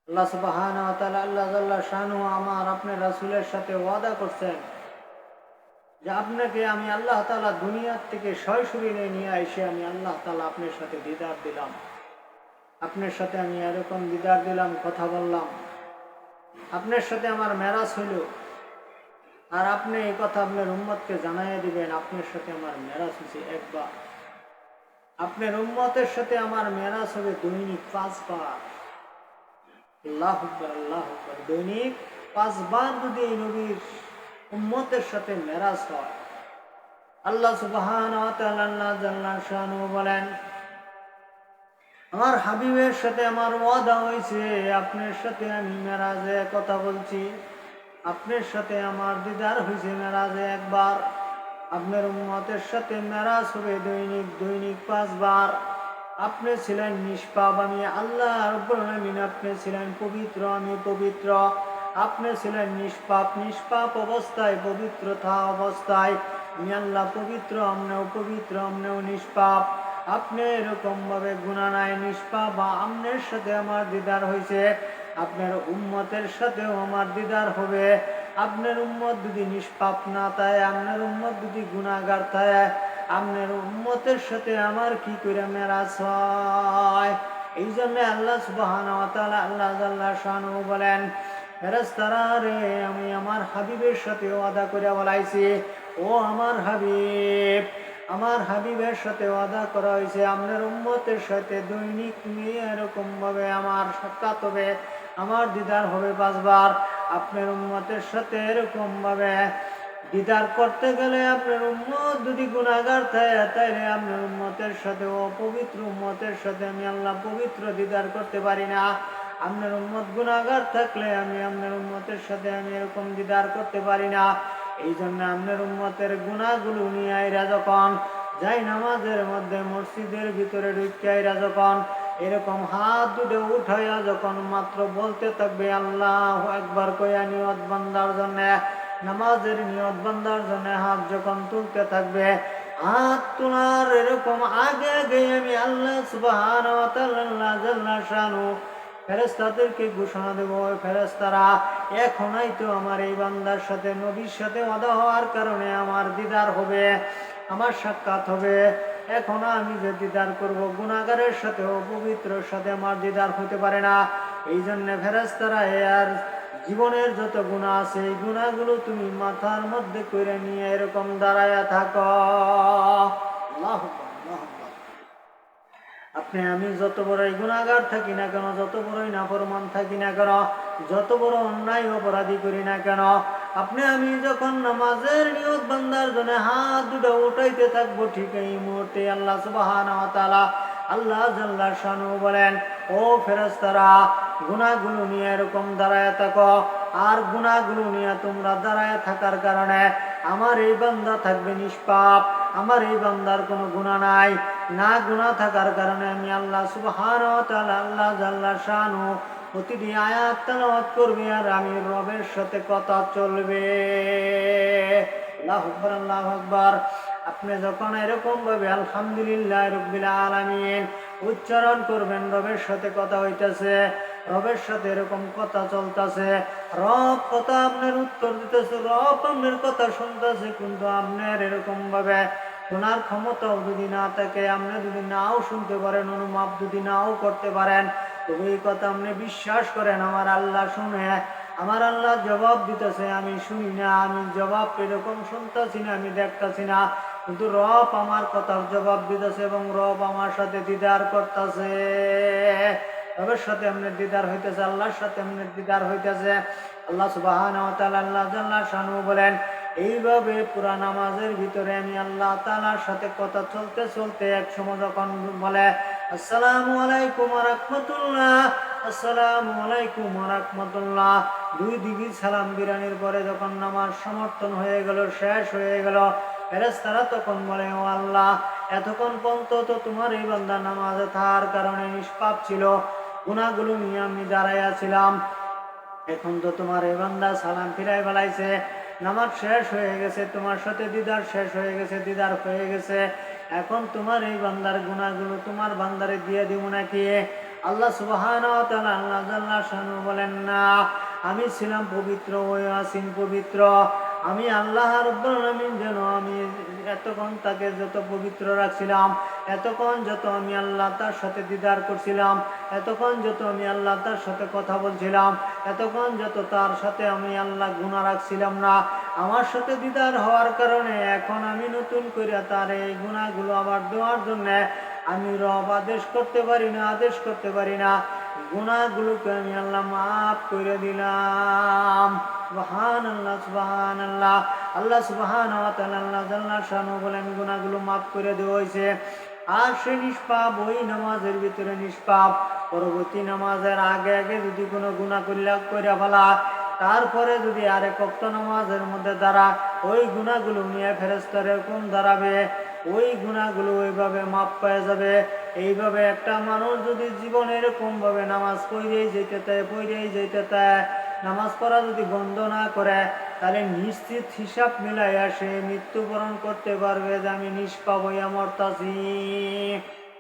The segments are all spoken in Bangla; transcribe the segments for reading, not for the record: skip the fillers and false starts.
আল্লাহ সুবহানাহু ওয়া তাআলা আল্লাহ জাল্লা শানুহু আমার আপনার রাসূলের সাথে ওয়াদা করছেন যে আপনাকে আমি আল্লাহ তাআলা দুনিয়ার থেকে সরাসরি নিয়ে এসে আমি আল্লাহ তাআলা আপনার সাথে দিদার দিলাম। আপনার সাথে আমি এরকম দিদার দিলাম, কথা বললাম, আপনার সাথে আমার মেরাজ হইল। আর আপনি এই কথা আপনার উম্মতকে জানাইয়া দিবেন, আপনার সাথে আমার মেরাজ হয়েছে একবার। আপনার উম্মতের সাথে আমার মেরাজ হবে দৈনিক 5 বার। আল্লাহু আকবার, আল্লাহু আকবার। দৈনিক 5 বার যদি এই নবীর উম্মতের সাথে মেরাজ হয়, আল্লাহ সুবহানাহু ওয়া তাআলা আল্লাহ জাল্লা শানুহু বলেন, আমার হাবিবের সাথে আমার ওয়াদা হয়েছে, আপনার সাথে আমি মেরাজে কথা বলছি, আপনার সাথে আমার দিদার হয়েছে মেরাজে একবার। আপনার উম্মতের সাথে মেরাজ হবে দৈনিক 5 বার। আপনি ছিলেন নিষ্পাপ, আমি আল্লাহ রাব্বুল আলামিন। আপনি ছিলেন পবিত্র, আমি পবিত্র। আপনি ছিলেন নিষ্পাপ অবস্থায়, পবিত্রতা অবস্থায় আমি আল্লাহ পবিত্র, আমনেও পবিত্র, আমনেও নিষ্পাপ। আপনি এরকম ভাবে গুনাহ নাই, নিষ্পাপ, বা আমনের সাথে আমার দিদার হয়েছে, আপনার উম্মতের সাথেও আমার দিদার হবে। আপনার উম্মত যদি নিষ্পাপ না থাকে, আপনার উম্মত যদি গুনাহগার থাকে, আপনার উম্মতের সাথে আমার কি করে মেরাজ হয়? এই জন্য আল্লাহ সুবহানাহু ওয়া তাআলা আল্লাহ জাল্লা শানুহু বলেন, ফেরেশতারা রে, আমি আমার হাবিবের সাথে ওয়াদা করে বলাইছি, ও আমার হাবিব, আমার হাবিবের সাথে ওয়াদা করা হয়েছে, আপনার উম্মতের সাথে দৈনিক নিয়ে এরকম ভাবে আমার সাক্ষাৎ হবে, আমার দিদার হবে 5 বার। আপনার উম্মতের সাথে এরকম ভাবে দিদার করতে গেলে আপনার উম্মত যদি গুনাহগার থাকে, তাইলে আপনার উম্মতের সাথে, অপবিত্র উম্মতের সাথে আমি আল্লাহ পবিত্র দিদার করতে পারি না। আপনার উম্মত গুনাহগার থাকলে আমি আপনার উম্মতের সাথে আমি এরকম দিদার করতে পারি না। এই জন্য আপনার উম্মতের গুনাহগুলো নিয়ে আইরা যখন যাই নামাজের মধ্যে মসজিদের ভিতরে ঢুকাইরা যখন এরকম হাত দুটো উঠাইয়া যখন মাত্র বলতে থাকবে আল্লাহু আকবার কইয়া নিয়ত বান্দার জন্য, নামাজের নিয়ত বান্দার জন্য হাত যখন তুলতে থাকবে, হাত তোলার এরকম আগে আগে আমি আল্লাহ সুবহানাহু ওয়া তাআলা আল্লাহ জাল্লা শানুহু ফেরেশতাদেরকে ঘোষণা দেব, ফেরেশতারা এখনই তো আমার এই বান্দার সাথে, নবীর সাথে ওয়াদা হওয়ার কারণে আমার দিদার হবে, আমার সাক্ষাৎ হবে। এখন আমি যে দিদার করব, গুনাহগারের সাথে, অপবিত্রের সাথে আমার দিদার হতে পারে না। এই জন্য ফেরেশতারা আর জীবনের যত গুনাহ আছে, এই গুনাহগুলো তুমি মাথার মধ্যে করে নিয়ে এরকম দাঁড়ায়া থাকো। আল্লাহু আকবার, আল্লাহু আকবার। আপনি আমি যত বড়ই গুনাহগার থাকি না কেন, যত বড়ই নাফরমান থাকি না কেন, যত বড় অন্যায় অপরাধী করি না কেন, আপনি আমি যখন নামাজের নিয়ত বান্দার জন্য হাত দুটো উঠাইতে থাকবো, ঠিক এই মুহূর্তে আল্লাহ সুবহানাহু ওয়া তাআলা আল্লাহ জাল্লা শানুহু বলেন, ও ফেরেশতারা, গুনাহগুলো নিয়ে এরকম দাঁড়ায় থাকো। আর গুনাহগুলো নিয়ে তোমরা দাঁড়ায় থাকার কারণে আমার এই বান্দা থাকবে নিষ্পাপ, আমার এই বান্দার কোনো গুনাহ নাই। না গুনাহ থাকার কারণে আমি আল্লাহ সুবহানাহু ওয়া তাআলা আল্লাহ জাল্লা শানুহু প্রতিটি আয়াত তেলাওয়াত করবে, আর আমি রবের সাথে কথা চলবে। আল্লাহু আকবার, আল্লাহু আকবার। আপনি যখন এরকম ভাবে আলহামদুলিল্লাহ রাব্বিল আলামিন উচ্চারণ করবেন, রবের সাথে কথা হইতেছে, রবের সাথে এরকম কথা চলতেছে, রব কথা আপনার উত্তর দিতেছে, রব আপনার কথা শুনতেছে, কিন্তু আপনার এরকম ভাবে শোনার ক্ষমতাও যদি না থাকে, আপনি যদি নাও শুনতে পারেন, অনুভব যদি নাও করতে পারেন, তবে এই কথা আপনি বিশ্বাস করেন, আমার আল্লাহ শুনে, আমার আল্লাহ জবাব দিতেছে, আমি শুনি না, আমি জবাব এরকম শুনতেছি না, আমি দেখতেছি না, কিন্তু রব আমার কথার জবাব দিতেছে এবং রব আমার সাথে দিদার করতেছে। রবের সাথে আপনার দিদার হইতেছে, আল্লাহর সাথে আপনার দিদার হইতেছে। আল্লাহ সুবহানাহু ওয়া তাআলা আল্লাহ জাল্লা শানুহু বলেন, এইভাবে পুরা নামাজের ভিতরে আমি আল্লাহ তাআলার সাথে কথা চলতে চলতে এক সময় যখন বলে আসসালামু আলাইকুম ওয়া রাহমাতুল্লাহ, আসসালামু আলাইকুম ওয়া রাহমাতুল্লাহ, দুই দিকে সালাম বিরানির পরে যখন নামাজ সমর্থন হয়ে গেল, শেষ হয়ে গেল, ফেরেশতারা তখন বলে, ও আল্লাহ, এতক্ষণ পর্যন্ত তো তোমার এই বান্দা নামাজে থাকার কারণে নিষ্পাপ ছিল, গুনাহগুলো নিয়ে আমি দাঁড়াইয়া ছিলাম, এখন তো তোমার এই বান্দা সালাম ফিরাই বেলাইছে, নামাজ শেষ হয়ে গেছে, তোমার সাথে দিদার শেষ হয়ে গেছে, দিদার হয়ে গেছে, এখন তোমার এই বান্দার গুনাহগুলো তোমার বান্দারে দিয়ে দিব নাকি? আল্লাহ সুবহানাহু ওয়া তাআলা আল্লাহ জাল্লা শানু বলেন না, আমি ছিলাম পবিত্র, ওই আসিন পবিত্র। আমি আল্লাহ রাব্বুল আলামিন যেন আমি এতক্ষণ তাকে যত পবিত্র রাখছিলাম, এতক্ষণ যত আমি আল্লাহ তার সাথে দিদার করছিলাম, এতক্ষণ যত আমি আল্লাহ তার সাথে কথা বলছিলাম, এতক্ষণ যত তার সাথে আমি আল্লাহ গুনাহ রাখছিলাম না, আমার সাথে দিদার হওয়ার কারণে এখন আমি নতুন করে তার এই গুনাহগুলো আবার দেওয়ার জন্য আমি রব আদেশ করতে পারি না, আদেশ করতে পারি না। গুনাহগুলোকে আমি আল্লাহ মাফ করে দিলাম। সুবহানাল্লাহ, সুবহানাল্লাহ। আল্লাহ সুবহানাহু ওয়া তাআলা আল্লাহ জাল্লা শানু বলেন গুনাহগুলো মাফ করে দেওয়া হয়েছে। আর সে নিষ্পাপ, ওই নামাজের ভিতরে নিষ্পাপ। পরবর্তী নামাজের আগে আগে যদি কোনো গুনাহ কইরা ফেলা, তারপরে যদি আরেক ওয়াক্ত নামাজের মধ্যে দাঁড়া, ওই গুনাহগুলো নিয়ে ফেরেশতারা এরকম দাঁড়াবে, ওই গুনাহগুলো ওইভাবে মাপ পেয়ে যাবে। এইভাবে একটা মানুষ যদি জীবনে এরকম ভাবে নামাজ পড়েই যেতে চায়, নামাজ পড়া যদি বন্ধ না করে, তাহলে নিশ্চিত হিসাব মিলাইয়া সে মৃত্যুবরণ করতে পারবে যে আমি নিষ্পাপ হইয়া মরতাছি।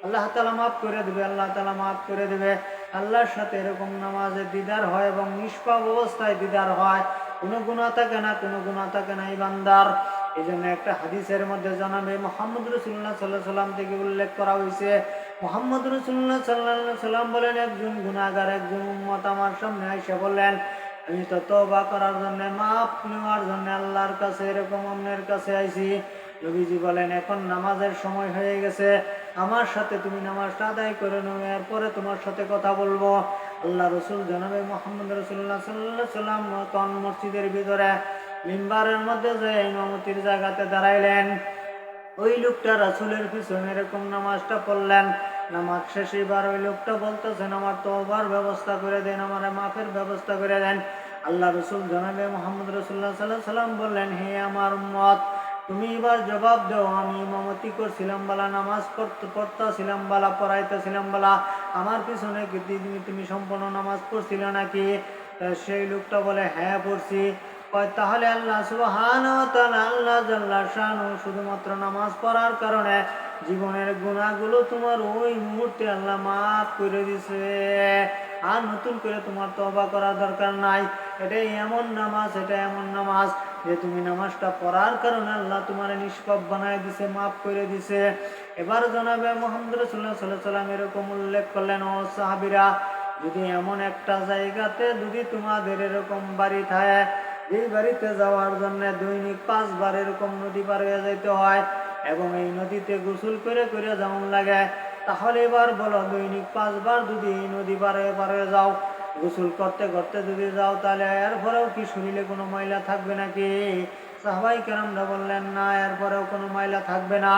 আল্লাহ তাআলা মাফ করে দেবে, আল্লাহ তাআলা মাফ করে দেবে। আল্লাহর সাথে এরকম নামাজে দিদার হয় এবং নিষ্পাপ অবস্থায় দিদার হয়, কোনো গুনাহ থাকে না, কোনো গুনাহ থাকে না এই বান্দার। এই জন্য একটা হাদিসের মধ্যে জানাবে মুহাম্মদ রাসূলুল্লাহ সাল্লাল্লাহু আলাইহি সাল্লাম থেকে উল্লেখ করা হয়েছে, মুহাম্মদ রাসূলুল্লাহ সাল্লাল্লাহু আলাইহি সাল্লাম বলেন, একজন গুনাহগার, একজন উম্মত আমার সামনে এসে বললেন, আমি তো তওবা করার জন্য, মাফ নেওয়ার জন্য আল্লাহর কাছে, এরকম অন্যের কাছে আইছি। নবীজি বলেন, এখন নামাজের সময় হয়ে গেছে, আমার সাথে তুমি নামাজটা আদায় করে নাও, এরপরে তোমার সাথে কথা বলবো। আল্লাহ রসুল জনাবে মুহাম্মদ রাসূলুল্লাহ সাল্লাল্লাহু আলাইহি সাল্লাম কোন মসজিদের ভিতরে মিম্বারের মধ্যে যে ইমামতির জায়গাতে দাঁড়াইলেন, ওই লোকটা রাসূলের পিছনে এরকম নামাজটা পড়লেন। নামাজ শেষে এবার ওই লোকটা বলতেছেন, আমার তওবার ব্যবস্থা করে দেন, আমার মাফের ব্যবস্থা করে দেন। আল্লাহ রসুল জনাবে মুহাম্মদ রাসূলুল্লাহ সাল্লাল্লাহু আলাইহি সাল্লাম বললেন, হে আমার উম্মত, তুমি এবার জবাব দাও, আমি ইমামতি করছিলাম বালা, নামাজ পড়তেছিলাম বালা, পড়াইতেছিলাম বালা, আমার পিছনে কি তুমি সম্পূর্ণ নামাজ পড়ছিলে নাকি? সেই লোকটা বলে, হ্যাঁ পড়ছি। তাহলে আল্লাহ সুবহানাহু ওয়া তাআলা আল্লাহ জাল্লা শানু শুধুমাত্র নামাজ পড়ার কারণে জীবনের গুনাহগুলো তোমার ওই মুহূর্তে আল্লাহ মাফ করে দিছে। আর নতুন করে তোমার তওবা করার দরকার নাই। এটাই এমন নামাজ, এটা এমন নামাজ যে তুমি নামাজটা পড়ার কারণে আল্লাহ তোমার নিষ্পাপ বানায় দিছে, মাফ করে দিছে। এবার জনাবে মুহাম্মদ রাসূলুল্লাহ সাল্লাল্লাহু আলাইহি সাল্লাম এরকম উল্লেখ করলেন, ও সাহাবীরা, যদি এমন একটা জায়গাতে যদি তোমাদের এরকম বাড়ি থাকে, এই বাড়িতে যাওয়ার জন্য দৈনিক 5 বার এরকম নদী পার হয়ে যাইতে হয় এবং এই নদীতে গোসল করে করে যেমন লাগে, তাহলে এবার বলো, দৈনিক 5 বার যদি এই নদী পার হয়ে যাও, গোসল করতে করতে যদি যাও, তাহলে এরপরেও কি শরীরে কোনো ময়লা থাকবে নাকি? সাহাবাই কেরামরা বললেন, না, এরপরেও কোনো ময়লা থাকবে না।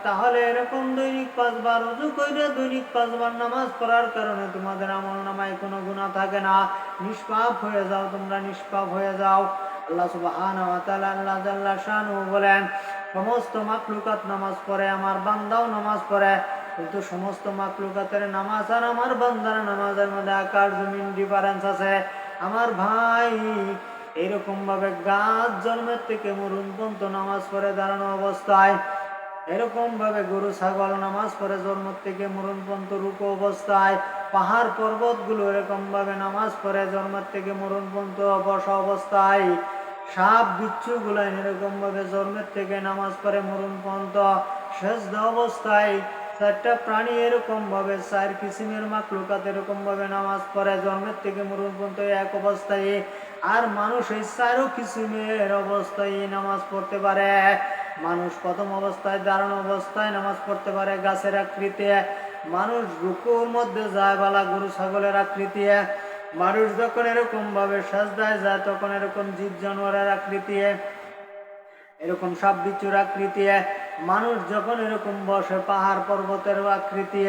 তাহলে এরকম দৈনিক 5 বার ওযু কইরা দৈনিক 5 বার নামাজ পড়ার কারণে তোমাদের আমল নামায় কোনো গুনাহ থাকে না, নিষ্পাপ হয়ে যাও, তোমরা নিষ্পাপ হয়ে যাও। আল্লাহ সুবহানাহু ওয়া তাআলা আল্লাহ জাল্লা শানু বলেন, সমস্ত মাখলুকাত নামাজ পড়ে, আমার বান্দাও নামাজ পড়ে, কিন্তু সমস্ত মাখলুকাতের নামাজ আর আমার বান্দার নামাজের মধ্যে আকাশ জমিন ডিফারেন্স আছে। আমার ভাই, এরকম ভাবে গাছ জন্মের থেকে মরণ পর্যন্ত নামাজ পড়ে দাঁড়ানো অবস্থায়, এরকম ভাবে গরু ছাগল নামাজ পড়ে জন্ম থেকে মরণ পর্যন্ত রুকু অবস্থায়, পাহাড় পর্বত গুলো এরকম ভাবে নামাজ পড়ে জন্মের থেকে মরণ পর্যন্ত বসা অবস্থায়, সাপ বিচ্ছু গুলাই এরকম ভাবে জন্মের থেকে নামাজ পড়ে মরণ পর্যন্ত সেজদা অবস্থায়, 4টা প্রাণী এরকম ভাবে 4 কিসিমের মাখলুকাত এরকম ভাবে নামাজ পড়ে জন্মের থেকে মরণ পর্যন্ত এক অবস্থায়। আর মানুষ এই 4 কিসিমের অবস্থায় নামাজ পড়তে পারে। মানুষ প্রথম অবস্থায় দাঁড়ানো অবস্থায় নামাজ পড়তে পারে গাছের আকৃতি, মানুষ রুকুর মধ্যে যায় বালা গরু ছাগলের আকৃতি, মানুষ যখন এরকম ভাবে সাজদায় যায় তখন এরকম জীব জানোয়ারের আকৃতি, এরকম সাপ বিচ্ছুর আকৃতি, মানুষ যখন এরকম বসে পাহাড় পর্বতের আকৃতি।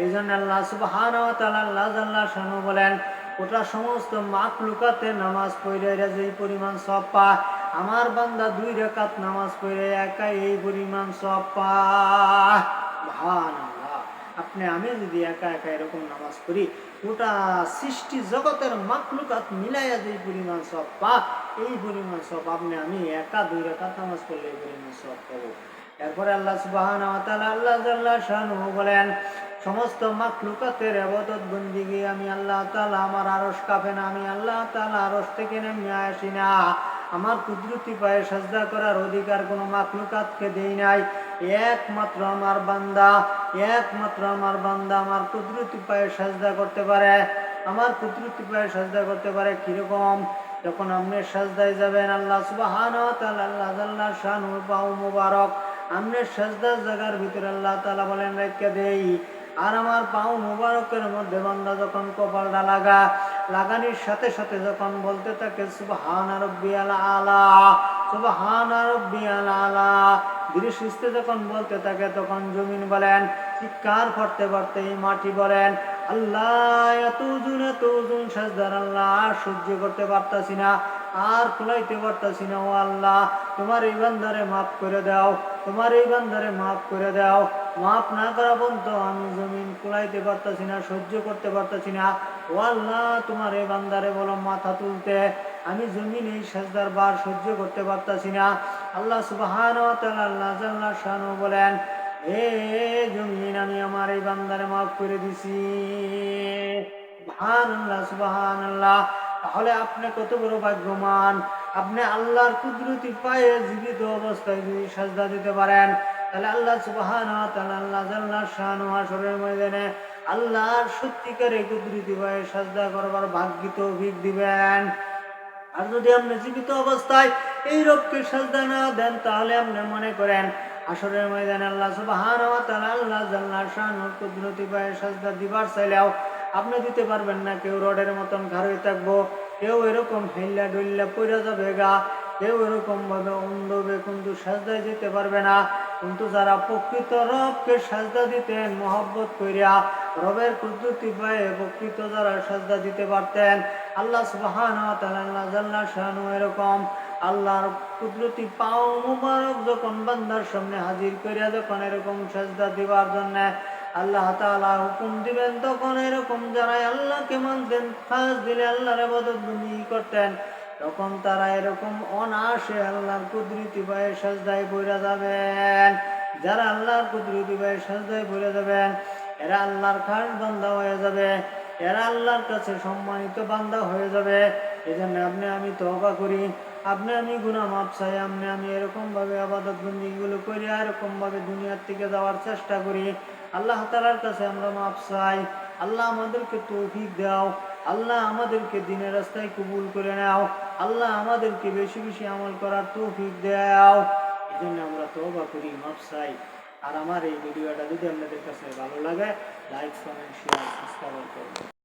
এই জন্য আল্লাহ সুবহানাহু ওয়া তাআলা আল্লাহ জাল্লা শানু বলেন, ওটা সমস্ত মাখলুকাতে নামাজ পড়ে যেই পরিমাণ সওয়াব পায়, আমার বান্দা 2 রাকাত নামাজ পড়ে একাই এই পরিমাণ সওয়াব পায়। সুবহানাল্লাহ। আপনি আমি যদি একা একা এরকম নামাজ পড়ি, ওটা সৃষ্টি জগতের মাখলুকাত মিলাইয়া যেই পরিমাণ সওয়াব পায়, এই পরিমাণ সওয়াব আপনি আমি একা 2 রাকাত নামাজ পড়লে এই পরিমাণ সওয়াব পাবো। এরপরে আল্লাহ সুবহানাহু ওয়া তাআলা আল্লাহ জাল্লা শানুহু বলেন, সমস্ত মাখলুকাতের ইবাদত বন্দেগী আমি আল্লাহ তাআলা, আমার আরশ কাঁপে না, আমি আল্লাহ তাআলা আরশ থেকে নেমে আসি না, আমার কুদরতি পায়ে সাজদা করার অধিকার কোনো মাখলুকাতকে দেই নাই। একমাত্র আমার বান্দা, একমাত্র আমার বান্দা আমার কুদরতি পায়ে সাজদা করতে পারে, আমার কুদরতি পায়ে সাজদা করতে পারে। কিরকম? যখন আপনি সাজদায় যাবেন, আল্লাহ সুবহানাহু ওয়া তাআলা আল্লাহ জাল্লা শানুহু পাও মুবারক আপনি সাজদার জায়গার ভিতরে আল্লাহ তাআলা বলেন রেখে দেই। আর আমার পাও মুবারকের মধ্যে বান্দা যখন কপালটা লাগানির সাথে সাথে যখন বলতে থাকে সুবহান রাব্বিয়াল আলা, সুবহান রাব্বিয়াল আলা, ধীরে সুস্থে যখন বলতে থাকে, তখন জমিন বলেন চিৎকার করতে করতে, মাটি বলেন আল্লাহ এত ওজন সাজদার আল্লাহ সহ্য করতে পারতাছি না, আর কুলাইতে পারতাছি না। ও আল্লাহ, তোমার এই বান্দারে মাফ করে দাও, তোমার এই বান্দারে মাফ করে দাও। মাফ না করা পর্যন্ত আমি জমিন কুলাইতে পারতাছি না, সহ্য করতে পারতাছি না। ও আল্লাহ, তোমার এই বান্দারে বলো মাথা তুলতে, আমি জমিন এই সাজদার বার সহ্য করতে পারতাছি না। আল্লাহ সুবহানাহু ওয়া তাআলা আল্লাহ জাল্লা শানুহু বলেন, এ জমিন আমি আমার এই বান্দারে মাফ করে দিছি। সুবহানাল্লাহ, সুবহানাল্লাহ। তাহলে আপনি কত বড় ভাগ্যবান, আপনি আল্লাহর কুদরতি পায়ে জীবিত অবস্থায় যদি সাজদা দিতে পারেন, তাহলে আল্লাহ সুবহানাহু ওয়া তাআলা আল্লাহ জাল্লা শানুহু হাশরের ময়দানে আল্লাহর সত্যিকারে কুদরতি পায়ে সাজদা করবার ভাগ্য তৌফিক দিবেন। আর যদি আপনি জীবিত অবস্থায় এই রবকে সাজদা না দেন, তাহলে আপনি মনে করেন হাশরের ময়দানে আল্লাহ সুবহানাহু ওয়া তাআলা আল্লাহ জাল্লা শানুহু কুদরতি পায়ে সাজদা দিবার চাইলেও আপনি দিতে পারবেন না। কেউ রডের মতন ঘাড়ে থাকবো, কেউ এরকম হেল্লা ডুল্লা পড়ে যাবে গা, কেউ এরকম ভাবে অন্ধবে, কিন্তু সাজদায় যেতে পারবে না। কিন্তু যারা প্রকৃত রবকে সাজদা দিতেন মহব্বত করিয়া, রবের কুদরতি পায়ে প্রকৃত যারা সাজদা দিতে পারতেন, আল্লাহ সুবহানাহু ওয়া তাআলা আল্লাহ জাল্লা শানুহু এরকম আল্লাহর কুদরতি পাও মুবারক যখন বান্দার সামনে হাজির করিয়া যখন এরকম সাজদা দিবার জন্য আল্লাহ তাআলা হুকুম দিবেন, তখন এরকম যারা আল্লাহকে মানতেন, খাস দিলে আল্লাহর ইবাদত বন্দেগী করতেন, তখন তারা এরকম অনায়াসে আল্লাহর কুদরতি পায়ে সাজদায় পড়ে যাবেন। যারা আল্লাহর কুদরতি পায়ে সাজদায় পড়ে যাবেন, এরা আল্লাহর খাস বান্দা হয়ে যাবে, এরা আল্লাহর কাছে সম্মানিত বান্দা হয়ে যাবে। এই জন্য আপনি আমি তওবা করি, আপনি আমি গুনাহ মাফ চাই, আপনি আমি এরকম ভাবে ইবাদত বন্দেগীগুলো করি, এরকম ভাবে দুনিয়ার থেকে যাওয়ার চেষ্টা করি। আল্লাহ তাআলার কাছে আমরা মাফ চাই। আল্লাহ আমাদেরকে তৌফিক দাও, আল্লাহ আমাদেরকে দ্বীনের রাস্তায় কবুল করে নাও, আল্লাহ আমাদেরকে বেশি বেশি আমল করার তৌফিক দাও। এই জন্য আমরা তওবা করি, মাফ চাই। আর আমার এই ভিডিওটা যদি আপনাদের কাছে ভালো লাগে, লাইক, কমেন্ট, শেয়ার, সাবস্ক্রাইব করুন।